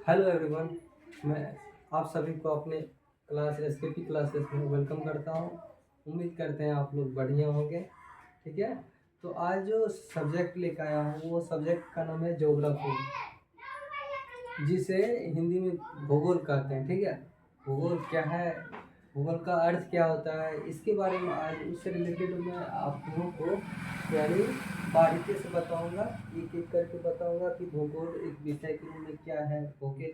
Hello everyone, मैं आप सभी को अपने क्लास एसकेपी क्लासेस में वेलकम करता हूं। उम्मीद करते हैं आप लोग बढ़िया होंगे। ठीक है, तो आज जो सब्जेक्ट लेकर आया हूं वो सब्जेक्ट का नाम है ज्योग्राफी, जिसे हिंदी में भूगोल कहते हैं। ठीक है, भूगोल क्या है, भूगोल का अर्थ क्या होता है, इसके बारे में आज उससे रिलेटेड मैं आप लोगों को यानी बारीकी से बताऊंगा, एक एक करके बताऊंगा कि भूगोल एक विषय के रूप में क्या है, भूगोल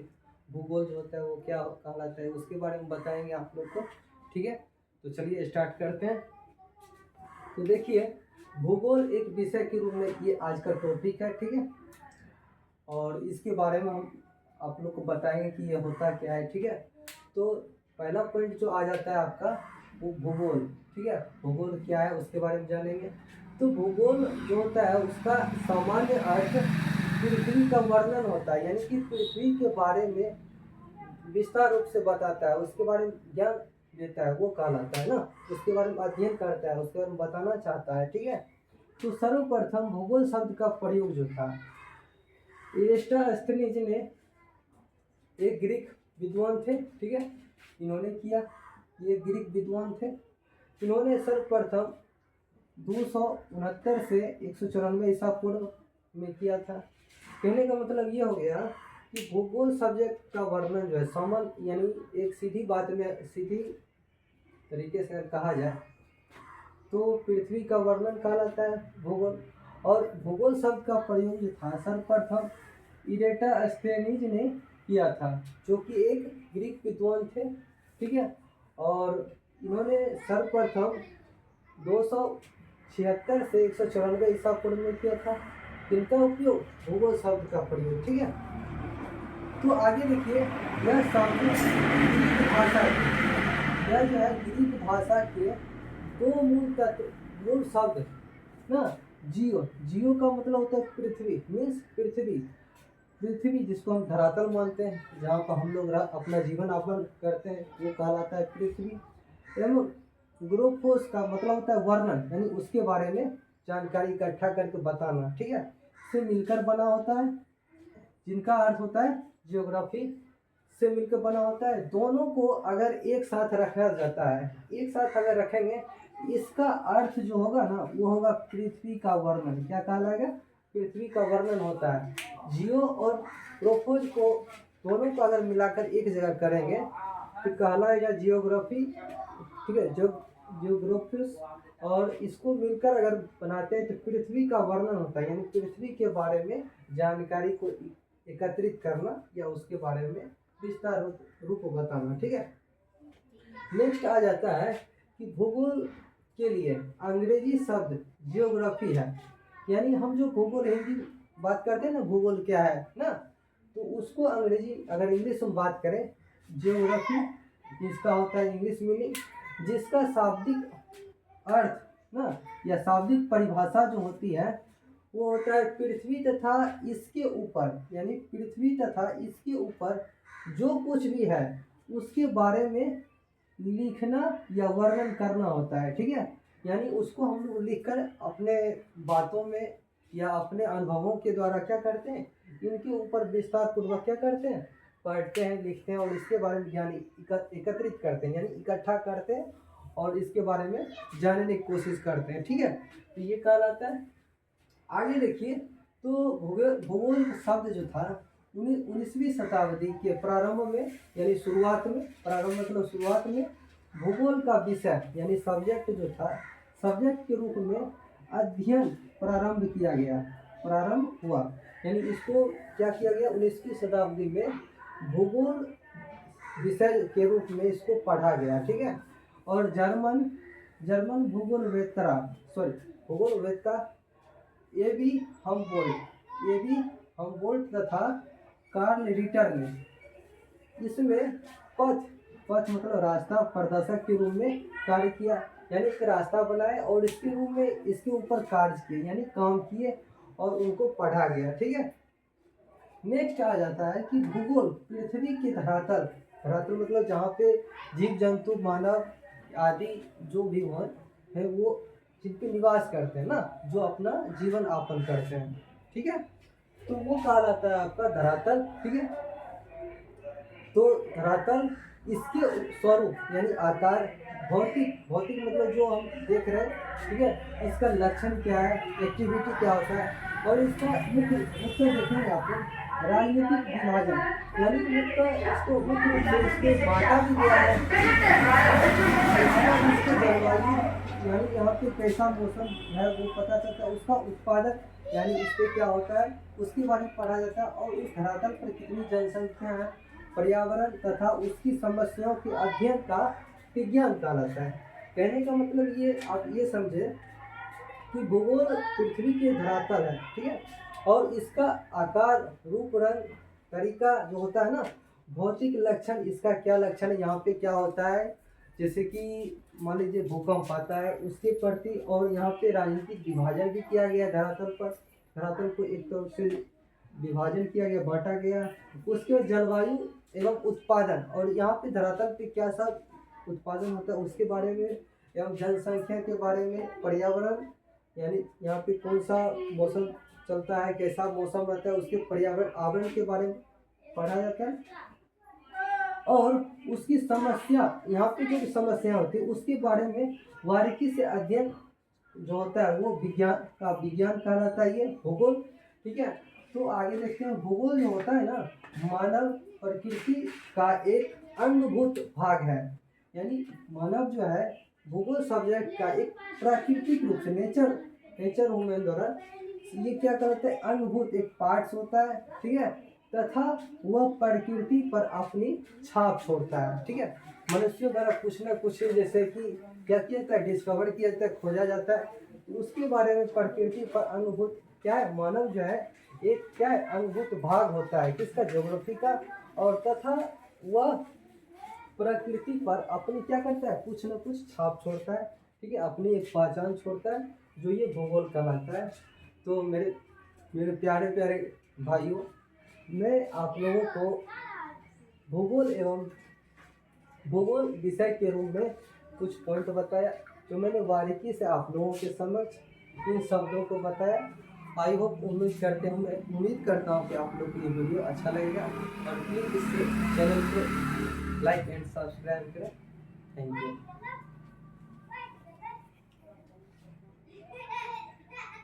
भूगोल जो होता है वो क्या कहलाता है, उसके बारे में बताएंगे आप लोग को। ठीक है, तो चलिए स्टार्ट करते हैं। तो देखिए, भूगोल एक विषय के रूप में ये आज का टॉपिक है। ठीक है, और इसके बारे में हम आप लोग को बताएंगे कि ये होता क्या है। ठीक है, तो पहला पॉइंट जो आ जाता है आपका वो भूगोल। ठीक है, भूगोल क्या है उसके बारे में जानेंगे। तो भूगोल जो होता है उसका सामान्य अर्थ पृथ्वी का वर्णन होता है, यानी कि पृथ्वी के बारे में विस्तार रूप से बताता है, उसके बारे में ज्ञान देता है, वो कहलाता है ना। उसके बारे में अध्ययन करता है, उसके बारे में बताना चाहता है। ठीक है, तो सर्वप्रथम भूगोल शब्द का प्रयोग जो था एरिस्टोस्थेनीज ने, एक ग्रीक विद्वान थे। ठीक है, इन्होंने किया, ये ग्रीक विद्वान थे। इन्होंने सर्वप्रथम 269 से 194 ईसा पूर्व में किया था। कहने का मतलब ये हो गया कि भूगोल सब्जेक्ट का वर्णन जो है समन, यानी एक सीधी बात में सीधी तरीके से अगर कहा जाए तो पृथ्वी का वर्णन कहलाता है भूगोल। और भूगोल शब्द का प्रयोग जो था सर्वप्रथम इरेटोस्थेनीज ने किया था, जो कि एक ग्रीक विद्वान थे। ठीक है, और इन्होंने सर्वप्रथम 276 से 194 ईसा पूर्व में किया था इनका उपयोग, भूगोल शब्द का प्रयोग। ठीक है, तो आगे देखिए, यह शब्द ग्रीक भाषा की, यह जो है ग्रीक भाषा के दो मूल तत्व, मूल शब्द ना, जियो, जियो का मतलब होता है पृथ्वी, मीन्स पृथ्वी, पृथ्वी जिसको हम धरातल मानते हैं, जहाँ पर हम लोग अपना जीवन यापन करते हैं, वो कहलाता है पृथ्वी। एवं ग्रोफोस का मतलब होता है वर्णन, यानी उसके बारे में जानकारी इकट्ठा करके बताना। ठीक है, से मिलकर बना होता है, जिनका अर्थ होता है जियोग्राफी, से मिलकर बना होता है। दोनों को अगर एक साथ रखा जाता है, एक साथ अगर रखेंगे, इसका अर्थ जो होगा ना वो होगा पृथ्वी का वर्णन। क्या कहलाएगा? पृथ्वी का वर्णन होता है। जियो और प्रोपोज को दोनों को अगर मिलाकर एक जगह करेंगे तो कहलाएगा जियोग्राफी। ठीक है, जियोग्राफिस, और इसको मिलकर अगर बनाते हैं तो पृथ्वी का वर्णन होता है, यानी पृथ्वी के बारे में जानकारी को एकत्रित करना या उसके बारे में विस्तार रूप बताना। ठीक है, नेक्स्ट आ जाता है कि भूगोल के लिए अंग्रेजी शब्द जियोग्राफी है, यानी हम जो भूगोल हिंदी बात करते हैं ना, भूगोल क्या है ना, तो उसको अंग्रेजी अगर इंग्लिश में बात करें, जियोग्राफी इसका होता है इंग्लिश मीनिंग, जिसका शाब्दिक अर्थ ना या शाब्दिक परिभाषा जो होती है वो होता है पृथ्वी तथा इसके ऊपर, यानी पृथ्वी तथा इसके ऊपर जो कुछ भी है उसके बारे में लिखना या वर्णन करना होता है। ठीक है, यानी उसको हम लोग लिखकर अपने बातों में या अपने अनुभवों के द्वारा क्या करते हैं, इनके ऊपर विस्तार पूर्वक क्या करते हैं, पढ़ते हैं, लिखते हैं और इसके बारे में ज्ञान एकत्रित करते हैं, यानी इकट्ठा करते हैं और इसके बारे में जानने की कोशिश करते हैं। ठीक है, तो ये कहलाता है। आगे देखिए, तो भूगोल शब्द जो था 19वीं शताब्दी के प्रारंभ में, यानी शुरुआत में, प्रारंभ मतलब शुरुआत में भूगोल का विषय यानी सब्जेक्ट जो था, सब्जेक्ट के रूप में अध्ययन प्रारंभ किया गया, प्रारंभ हुआ, यानी इसको क्या किया गया 19वीं शताब्दी में भूगोल विषय के रूप में इसको पढ़ा गया। ठीक है, और जर्मन भूगोलवेत्ता ए बी हमबोल्ट तथा कार्ल रिटर ने इसमें पथ मतलब रास्ता प्रदर्शक के रूप में कार्य किया, यानी एक रास्ता बनाए और इसके रूप में इसके ऊपर कार्य किए, यानी काम किए और उनको पढ़ा गया। ठीक है, नेक्स्ट आ जाता है कि भूगोल पृथ्वी की धरातल, धरातल मतलब जहाँ पे जीव जंतु मानव आदि जो भी है वो जिन पे निवास करते हैं ना, जो अपना जीवन यापन करते हैं। ठीक है, तो वो कहलाता है आपका धरातल। ठीक है, तो धरातल इसके स्वरूप यानी आकार, भौतिक भौतिक मतलब जो हम देख रहे हैं, ठीक है, इसका लक्षण क्या है, एक्टिविटी क्या होता है, और इसका मुख्य मुख्य देखेंगे आप लोग राजनीतिक विभाजन, यानी कि इसको मुख्य रूप से इसके बांटा भी गया है, इसके जलवायु यानी यहाँ पे कैसा मौसम है वो पता चलता है, उसका उत्पादन यानी इस पे क्या होता है उसके बारे में पढ़ा जाता है, और उस धरातल पर कितनी जनसंख्या है, पर्यावरण तथा उसकी समस्याओं के अध्ययन का विज्ञान कहलाता है। कहने का मतलब ये आप ये समझे कि भूगोल पृथ्वी के धरातल है, ठीक है, और इसका आकार, रूप, रंग, तरीका जो होता है ना, भौतिक लक्षण, इसका क्या लक्षण है, यहाँ पे क्या होता है, जैसे कि मान लीजिए भूकंप आता है उसके प्रति, और यहाँ पे राजनीतिक विभाजन भी किया गया धरातल पर, धरातल को एक तरफ से विभाजन किया गया, बांटा गया, उसके बाद जलवायु एवं उत्पादन, और यहाँ पे धरातल पे क्या सब उत्पादन होता है उसके बारे में, एवं जनसंख्या के बारे में, पर्यावरण यानी यहाँ पे कौन सा मौसम चलता है, कैसा मौसम रहता है, उसके पर्यावरण आवरण के बारे में पढ़ा जाता है, और उसकी समस्या, यहाँ पे जो समस्या होती है उसके बारे में बारीकी से अध्ययन जो होता है वो विज्ञान कहलाता है, ये भूगोल, ठीक है। तो आगे देखते हैं, भूगोल जो होता है ना, मानव प्रकृति का एक अंगभूत भाग है, यानी मानव जो है भूगोल सब्जेक्ट का एक प्राकृतिक रूप से नेचर ह्यूमन द्वारा ये क्या करता है, अंगभूत एक पार्ट्स होता है, ठीक है, तथा वह प्रकृति पर अपनी छाप छोड़ता है, ठीक है। मनुष्यों द्वारा कुछ न कुछ जैसे कि क्या किया जाता है, डिस्कवर किया जाता है, खोजा जाता है, तो उसके बारे में प्रकृति पर अनुभूत क्या है, मानव जो है एक क्या है अनुभूत भाग होता है किसका, ज्योग्राफी का, और तथा वह प्रकृति पर अपनी क्या करता है, कुछ न कुछ छाप छोड़ता है, ठीक है, अपनी एक पहचान छोड़ता है, जो ये भूगोल कहलाता है। तो मेरे प्यारे प्यारे भाइयों, मैं आप लोगों को भूगोल विषय के रूप में कुछ पॉइंट बताया, जो मैंने बारीकी से आप लोगों के समक्ष इन शब्दों को बताया। आई होप उम्मीद करता हूँ कि आप लोग को ये वीडियो अच्छा लगेगा, और प्लीज़ इस चैनल को लाइक एंड सब्सक्राइब करें। Thank you.